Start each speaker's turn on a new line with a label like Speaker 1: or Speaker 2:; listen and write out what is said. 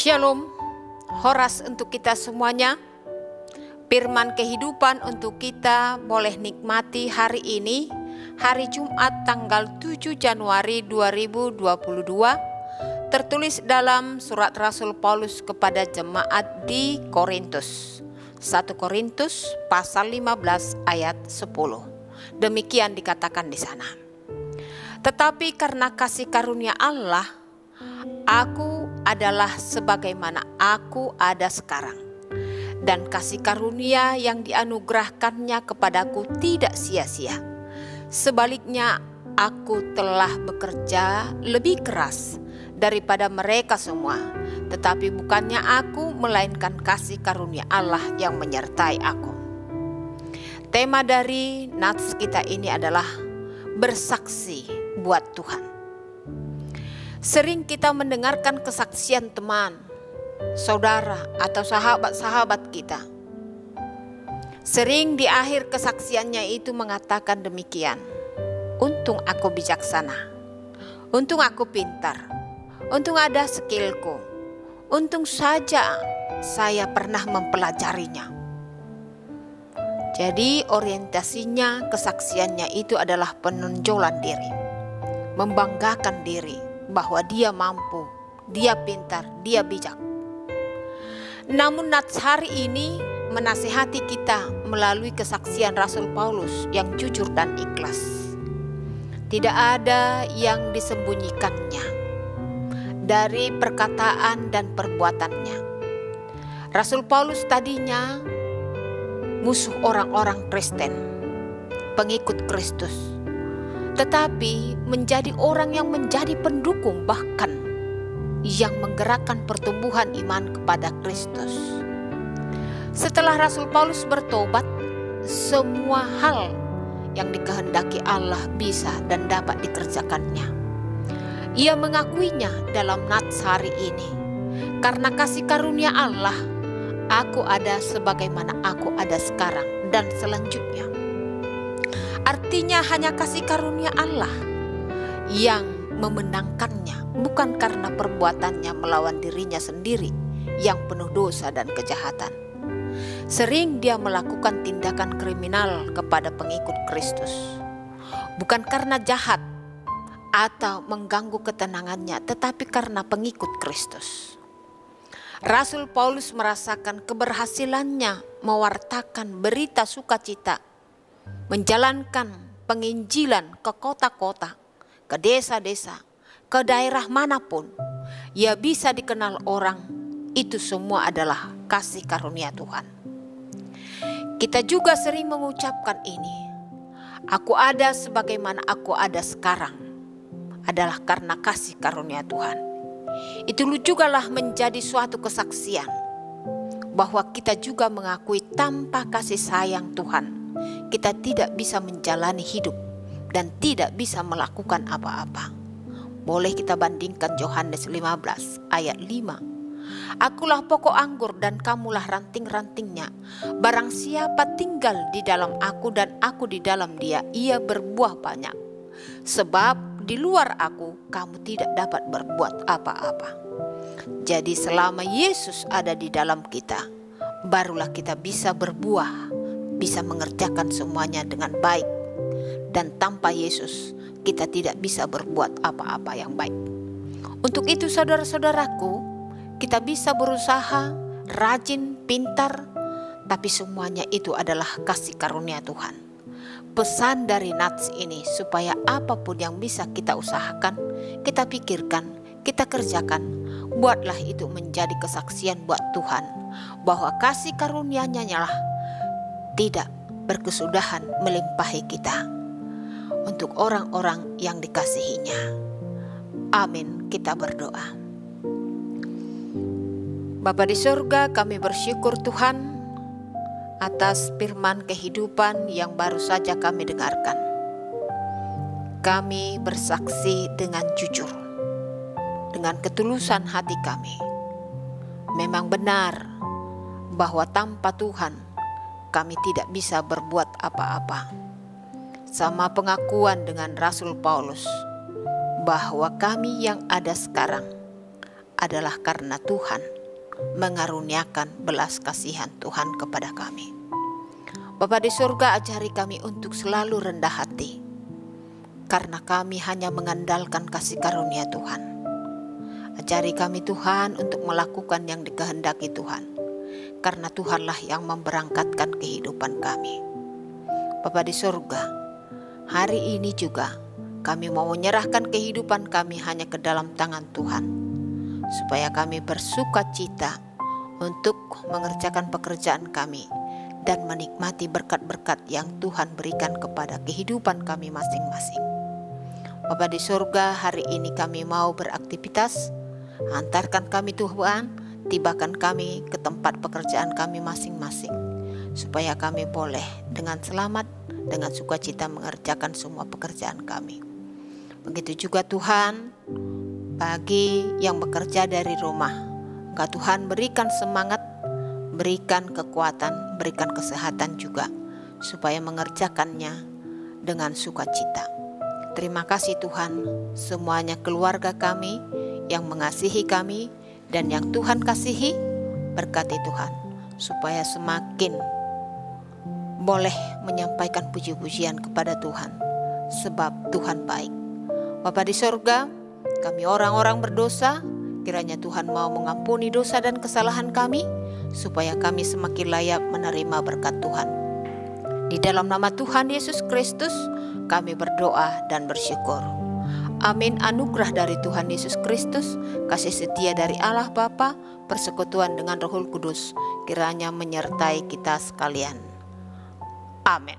Speaker 1: Shalom, Horas untuk kita semuanya. Firman kehidupan untuk kita boleh nikmati hari ini, hari Jumat tanggal 7 Januari 2022, tertulis dalam surat Rasul Paulus kepada jemaat di Korintus. 1 Korintus pasal 15 ayat 10. Demikian dikatakan di sana. Tetapi karena kasih karunia Allah, aku adalah sebagaimana aku ada sekarang. Dan kasih karunia yang dianugerahkannya kepadaku tidak sia-sia. Sebaliknya, aku telah bekerja lebih keras daripada mereka semua. Tetapi bukannya aku, melainkan kasih karunia Allah yang menyertai aku. Tema dari nats kita ini adalah bersaksi buat Tuhan. Sering kita mendengarkan kesaksian teman, saudara, atau sahabat-sahabat kita. Sering di akhir kesaksiannya itu mengatakan demikian. Untung aku bijaksana, untung aku pintar, untung ada skillku, untung saja saya pernah mempelajarinya. Jadi orientasinya, kesaksiannya itu adalah penonjolan diri, membanggakan diri bahwa dia mampu, dia pintar, dia bijak. Namun nats hari ini menasihati kita melalui kesaksian Rasul Paulus yang jujur dan ikhlas. Tidak ada yang disembunyikannya dari perkataan dan perbuatannya. Rasul Paulus tadinya musuh orang-orang Kristen, pengikut Kristus, tetapi menjadi orang yang menjadi pendukung, bahkan yang menggerakkan pertumbuhan iman kepada Kristus. Setelah Rasul Paulus bertobat, semua hal yang dikehendaki Allah bisa dan dapat dikerjakannya. Ia mengakuinya dalam nats hari ini. Karena kasih karunia Allah, aku ada sebagaimana aku ada sekarang dan selanjutnya. Artinya hanya kasih karunia Allah yang memenangkannya, bukan karena perbuatannya melawan dirinya sendiri yang penuh dosa dan kejahatan. Sering dia melakukan tindakan kriminal kepada pengikut Kristus, bukan karena jahat atau mengganggu ketenangannya, tetapi karena pengikut Kristus. Rasul Paulus merasakan keberhasilannya mewartakan berita sukacita, menjalankan penginjilan ke kota-kota, ke desa-desa, ke daerah manapun. Ia bisa dikenal orang. Itu semua adalah kasih karunia Tuhan. Kita juga sering mengucapkan ini. Aku ada sebagaimana aku ada sekarang, adalah karena kasih karunia Tuhan. Itu jugalah menjadi suatu kesaksian bahwa kita juga mengakui tanpa kasih sayang Tuhan, kita tidak bisa menjalani hidup dan tidak bisa melakukan apa-apa. Boleh kita bandingkan Yohanes 15 ayat 5. Akulah pokok anggur dan kamulah ranting-rantingnya. Barang siapa tinggal di dalam aku dan aku di dalam dia, ia berbuah banyak. Sebab di luar aku, kamu tidak dapat berbuat apa-apa. Jadi selama Yesus ada di dalam kita, barulah kita bisa berbuah, bisa mengerjakan semuanya dengan baik. Dan tanpa Yesus, kita tidak bisa berbuat apa-apa yang baik. Untuk itu saudara-saudaraku, kita bisa berusaha, rajin, pintar, tapi semuanya itu adalah kasih karunia Tuhan. Pesan dari nats ini supaya apapun yang bisa kita usahakan, kita pikirkan, kita kerjakan, buatlah itu menjadi kesaksian buat Tuhan bahwa kasih karunia-Nya lah tidak berkesudahan melimpahi kita untuk orang-orang yang dikasihinya. Amin. Kita berdoa. Bapa di surga, kami bersyukur Tuhan atas firman kehidupan yang baru saja kami dengarkan. Kami bersaksi dengan jujur, dengan ketulusan hati kami. Memang benar bahwa tanpa Tuhan kami tidak bisa berbuat apa-apa. Sama pengakuan dengan Rasul Paulus bahwa kami yang ada sekarang adalah karena Tuhan mengaruniakan belas kasihan Tuhan kepada kami. Bapa di surga, ajari kami untuk selalu rendah hati, karena kami hanya mengandalkan kasih karunia Tuhan. Ajari kami Tuhan untuk melakukan yang dikehendaki Tuhan, karena Tuhanlah yang memberangkatkan kehidupan kami. Bapa di surga, hari ini juga kami mau menyerahkan kehidupan kami hanya ke dalam tangan Tuhan, supaya kami bersuka cita untuk mengerjakan pekerjaan kami dan menikmati berkat-berkat yang Tuhan berikan kepada kehidupan kami masing-masing. Bapa di surga, hari ini kami mau beraktivitas. Antarkan kami Tuhan, tibakan kami ke tempat pekerjaan kami masing-masing, supaya kami boleh dengan selamat, dengan sukacita mengerjakan semua pekerjaan kami. Begitu juga Tuhan, bagi yang bekerja dari rumah, Engkau Tuhan berikan semangat, berikan kekuatan, berikan kesehatan juga, supaya mengerjakannya dengan sukacita. Terima kasih Tuhan, semuanya keluarga kami yang mengasihi kami dan yang Tuhan kasihi, berkati Tuhan, supaya semakin boleh menyampaikan puji-pujian kepada Tuhan, sebab Tuhan baik. Bapa di surga, kami orang-orang berdosa, kiranya Tuhan mau mengampuni dosa dan kesalahan kami, supaya kami semakin layak menerima berkat Tuhan. Di dalam nama Tuhan Yesus Kristus, kami berdoa dan bersyukur. Amin. Anugerah dari Tuhan Yesus Kristus, kasih setia dari Allah Bapa, persekutuan dengan Roh Kudus, kiranya menyertai kita sekalian. Amin.